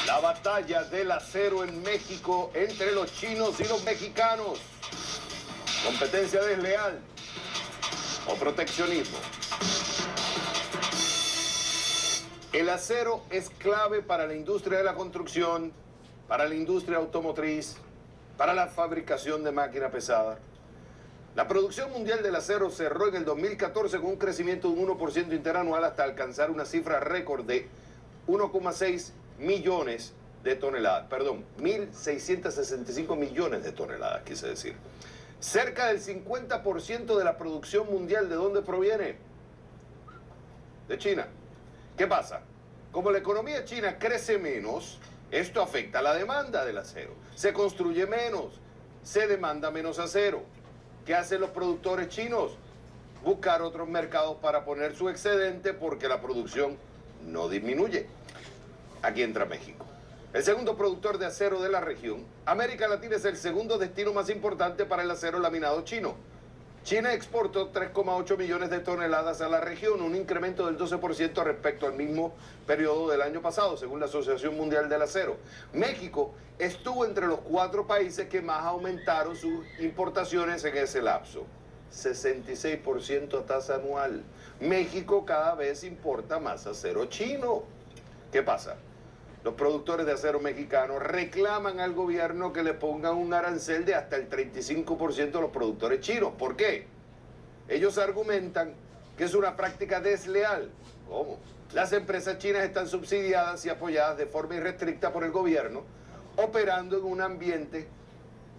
La batalla del acero en México entre los chinos y los mexicanos. ¿Competencia desleal o proteccionismo? El acero es clave para la industria de la construcción, para la industria automotriz, para la fabricación de máquina pesada. La producción mundial del acero cerró en el 2014 con un crecimiento de un 1% interanual hasta alcanzar una cifra récord de 1,6 millones de toneladas. Perdón, 1.665 millones de toneladas, quise decir. Cerca del 50% de la producción mundial, ¿de dónde proviene? De China. ¿Qué pasa? Como la economía china crece menos, esto afecta la demanda del acero. Se construye menos, se demanda menos acero. ¿Qué hacen los productores chinos? Buscar otros mercados para poner su excedente porque la producción no disminuye. Aquí entra México. El segundo productor de acero de la región. América Latina es el segundo destino más importante para el acero laminado chino. China exportó 3,8 millones de toneladas a la región, un incremento del 12% respecto al mismo periodo del año pasado, según la Asociación Mundial del Acero. México estuvo entre los 4 países que más aumentaron sus importaciones en ese lapso. 66% a tasa anual. México cada vez importa más acero chino. ¿Qué pasa? Los productores de acero mexicanos reclaman al gobierno que le pongan un arancel de hasta el 35% a los productores chinos. ¿Por qué? Ellos argumentan que es una práctica desleal. ¿Cómo? Las empresas chinas están subsidiadas y apoyadas de forma irrestricta por el gobierno, operando en un ambiente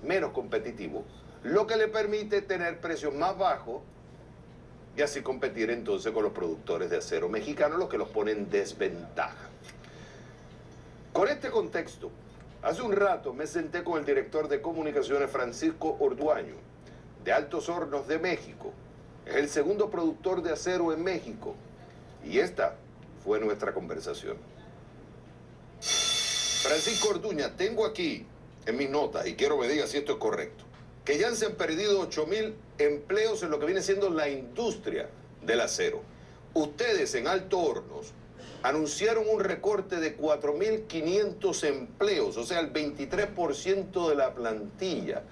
menos competitivo, lo que le permite tener precios más bajos y así competir entonces con los productores de acero mexicanos, lo que los pone en desventaja. Con este contexto, hace un rato me senté con el director de comunicaciones Francisco Orduaño, de Altos Hornos de México. Es el segundo productor de acero en México. Y esta fue nuestra conversación. Francisco Orduña, tengo aquí en mis notas, y quiero que me diga si esto es correcto, que ya se han perdido 8.000 empleos en lo que viene siendo la industria del acero. Ustedes en Altos Hornos anunciaron un recorte de 4.500 empleos, o sea, el 23% de la plantilla.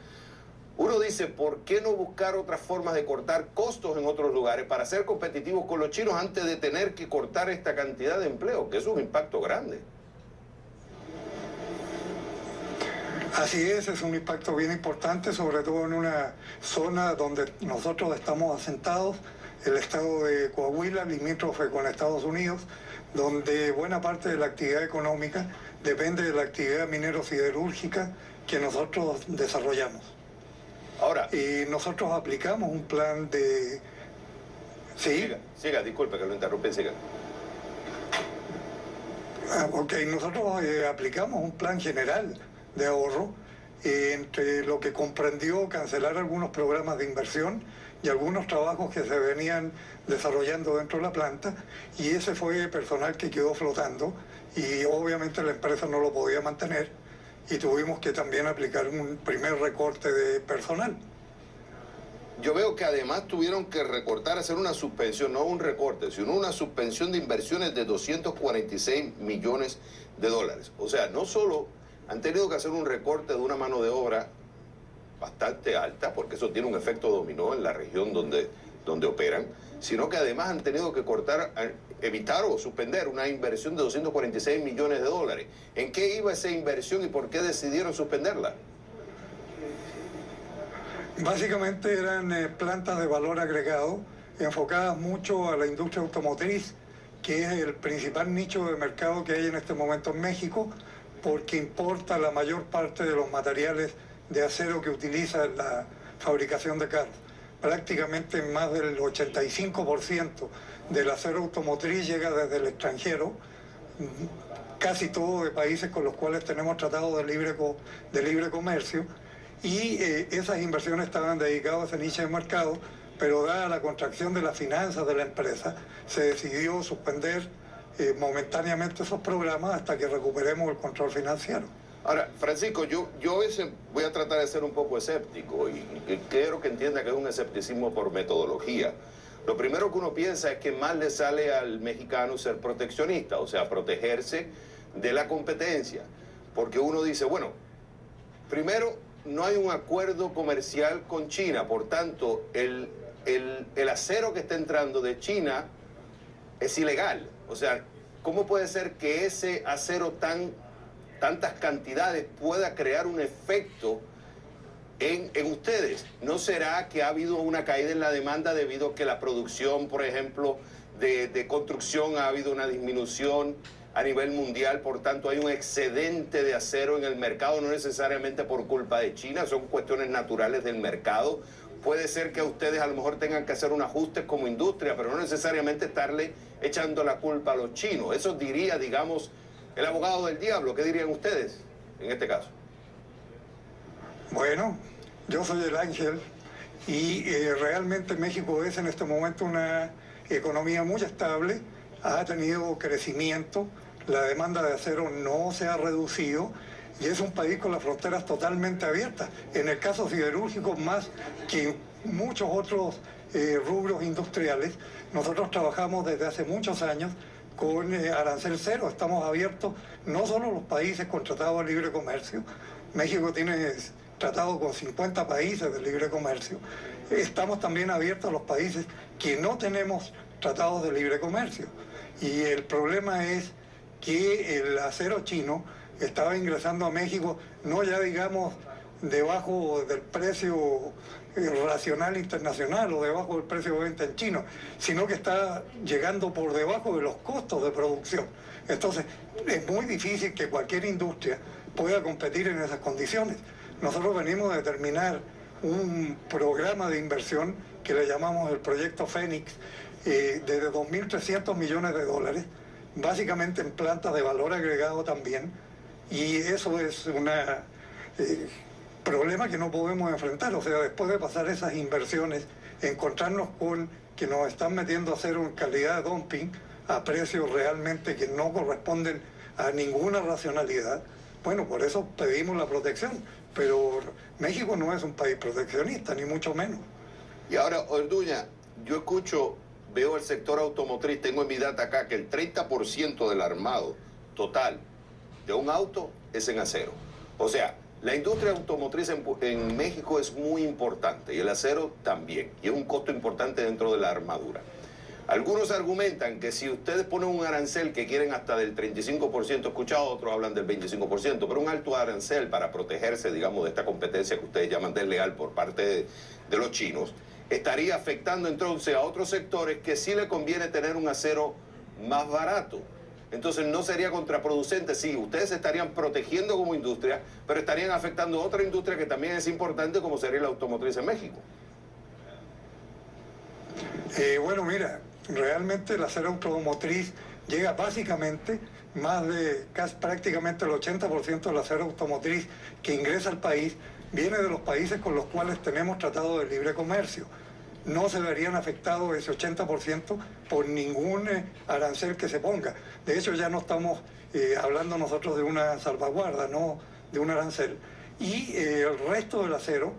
Uno dice, ¿por qué no buscar otras formas de cortar costos en otros lugares para ser competitivos con los chinos antes de tener que cortar esta cantidad de empleos? Que es un impacto grande. Así es un impacto bien importante, sobre todo en una zona donde nosotros estamos asentados, el estado de Coahuila, limítrofe con Estados Unidos, donde buena parte de la actividad económica depende de la actividad minero-siderúrgica que nosotros desarrollamos. Ahora, y nosotros aplicamos un plan de... ¿Sí? Siga, disculpe que lo interrumpe, siga. Ok, nosotros aplicamos un plan general de ahorro entre lo que comprendió cancelar algunos programas de inversión y algunos trabajos que se venían desarrollando dentro de la planta, y ese fue personal que quedó flotando y obviamente la empresa no lo podía mantener y tuvimos que también aplicar un primer recorte de personal. Yo veo que además tuvieron que recortar, hacer una suspensión, no un recorte, sino una suspensión de inversiones de 246 millones de dólares. O sea, no solo han tenido que hacer un recorte de una mano de obra bastante alta, porque eso tiene un efecto dominó en la región donde operan, sino que además han tenido que cortar, evitar o suspender una inversión de 246 millones de dólares. ¿En qué iba esa inversión y por qué decidieron suspenderla? Básicamente eran plantas de valor agregado, enfocadas mucho a la industria automotriz, que es el principal nicho de mercado que hay en este momento en México, porque importa la mayor parte de los materiales de acero que utiliza en la fabricación de carros. Prácticamente más del 85% del acero automotriz llega desde el extranjero, casi todo de países con los cuales tenemos tratados de libre comercio, y esas inversiones estaban dedicadas a ese nicho de mercado, pero dada la contracción de las finanzas de la empresa, se decidió suspender momentáneamente esos programas hasta que recuperemos el control financiero. Ahora, Francisco, yo a veces voy a tratar de ser un poco escéptico y quiero que entienda que es un escepticismo por metodología. Lo primero que uno piensa es que más le sale al mexicano ser proteccionista, o sea, protegerse de la competencia, porque uno dice, bueno, primero, no hay un acuerdo comercial con China, por tanto, el acero que está entrando de China es ilegal. O sea, ¿cómo puede ser que ese acero tantas cantidades pueda crear un efecto en ustedes? ¿No será que ha habido una caída en la demanda debido a que la producción, por ejemplo, de construcción ha habido una disminución a nivel mundial, por tanto hay un excedente de acero en el mercado, no necesariamente por culpa de China, son cuestiones naturales del mercado? Puede ser que ustedes a lo mejor tengan que hacer un ajuste como industria, pero no necesariamente estarle echando la culpa a los chinos. Eso diría, digamos, el abogado del diablo. ¿Qué dirían ustedes en este caso? Bueno, yo soy el ángel y realmente México es en este momento una economía muy estable, ha tenido crecimiento, la demanda de acero no se ha reducido y es un país con las fronteras totalmente abiertas. En el caso siderúrgico, más que en muchos otros rubros industriales, nosotros trabajamos desde hace muchos años con arancel cero. Estamos abiertos no solo los países con tratados de libre comercio, México tiene tratado con 50 países de libre comercio, estamos también abiertos a los países que no tenemos tratados de libre comercio. Y el problema es que el acero chino estaba ingresando a México, no ya digamos debajo del precio racional internacional o debajo del precio de venta en chino, sino que está llegando por debajo de los costos de producción. Entonces, es muy difícil que cualquier industria pueda competir en esas condiciones. Nosotros venimos de terminar un programa de inversión que le llamamos el proyecto Fénix, de 2.300 millones de dólares, básicamente en plantas de valor agregado también, y eso es un problema que no podemos enfrentar. O sea, después de pasar esas inversiones, encontrarnos con que nos están metiendo acero en calidad de dumping a precios realmente que no corresponden a ninguna racionalidad. Bueno, por eso pedimos la protección, pero México no es un país proteccionista, ni mucho menos. Y ahora, Orduña, yo veo el sector automotriz, tengo en mi data acá que el 30% del armado total de un auto es en acero. O sea, la industria automotriz en México es muy importante y el acero también, y es un costo importante dentro de la armadura. Algunos argumentan que si ustedes ponen un arancel que quieren hasta del 35%, he escuchado otros hablan del 25%, pero un alto arancel para protegerse, digamos, de esta competencia que ustedes llaman desleal por parte de los chinos, estaría afectando entonces a otros sectores que sí le conviene tener un acero más barato. Entonces no sería contraproducente. Sí, ustedes estarían protegiendo como industria, pero estarían afectando a otra industria que también es importante, como sería la automotriz en México. Bueno, mira, realmente el acero automotriz llega básicamente casi prácticamente el 80% del acero automotriz que ingresa al país viene de los países con los cuales tenemos tratado de libre comercio. No se verían afectados ese 80% por ningún arancel que se ponga. De hecho, ya no estamos hablando nosotros de una salvaguarda, no de un arancel. Y el resto del acero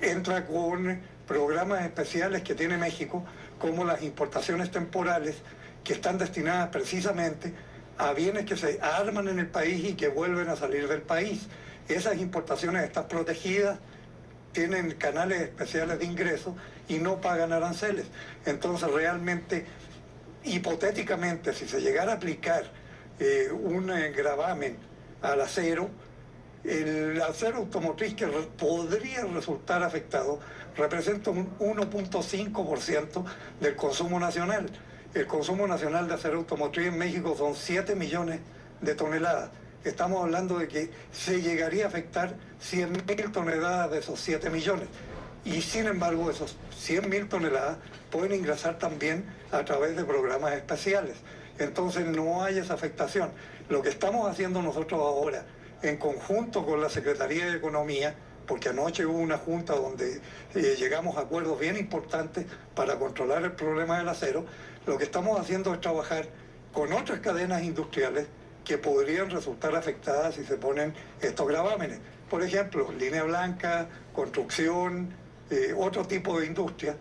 entra con programas especiales que tiene México, como las importaciones temporales, que están destinadas precisamente a bienes que se arman en el país y que vuelven a salir del país. Esas importaciones están protegidas, tienen canales especiales de ingreso y no pagan aranceles. Entonces realmente, hipotéticamente, si se llegara a aplicar un gravamen al acero, el acero automotriz que podría resultar afectado representa un 1.5% del consumo nacional. El consumo nacional de acero automotriz en México son 7 millones de toneladas. Estamos hablando de que se llegaría a afectar 100.000 toneladas de esos 7 millones. Y sin embargo, esos 100.000 toneladas pueden ingresar también a través de programas especiales. Entonces no hay esa afectación. Lo que estamos haciendo nosotros ahora, en conjunto con la Secretaría de Economía, porque anoche hubo una junta donde llegamos a acuerdos bien importantes para controlar el problema del acero, lo que estamos haciendo es trabajar con otras cadenas industriales que podrían resultar afectadas si se ponen estos gravámenes. Por ejemplo, línea blanca, construcción, otro tipo de industria,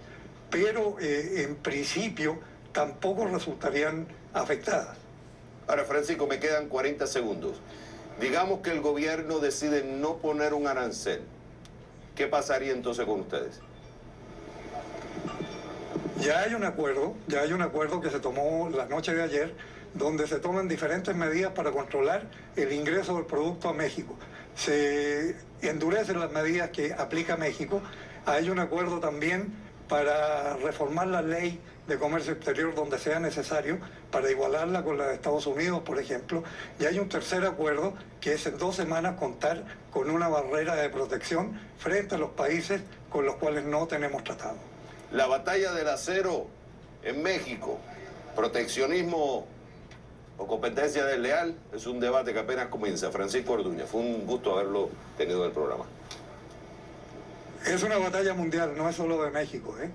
pero en principio tampoco resultarían afectadas. Ahora, Francisco, me quedan 40 segundos. Digamos que el gobierno decide no poner un arancel. ¿Qué pasaría entonces con ustedes? Ya hay un acuerdo que se tomó la noche de ayer, donde se toman diferentes medidas para controlar el ingreso del producto a México. Se endurecen las medidas que aplica México. Hay un acuerdo también para reformar la ley de comercio exterior donde sea necesario, para igualarla con la de Estados Unidos, por ejemplo. Y hay un tercer acuerdo, que es en 2 semanas contar con una barrera de protección frente a los países con los cuales no tenemos tratado. La batalla del acero en México, proteccionismo o competencia desleal, es un debate que apenas comienza. Francisco Orduña, fue un gusto haberlo tenido en el programa. Es una batalla mundial, no es solo de México, ¿eh?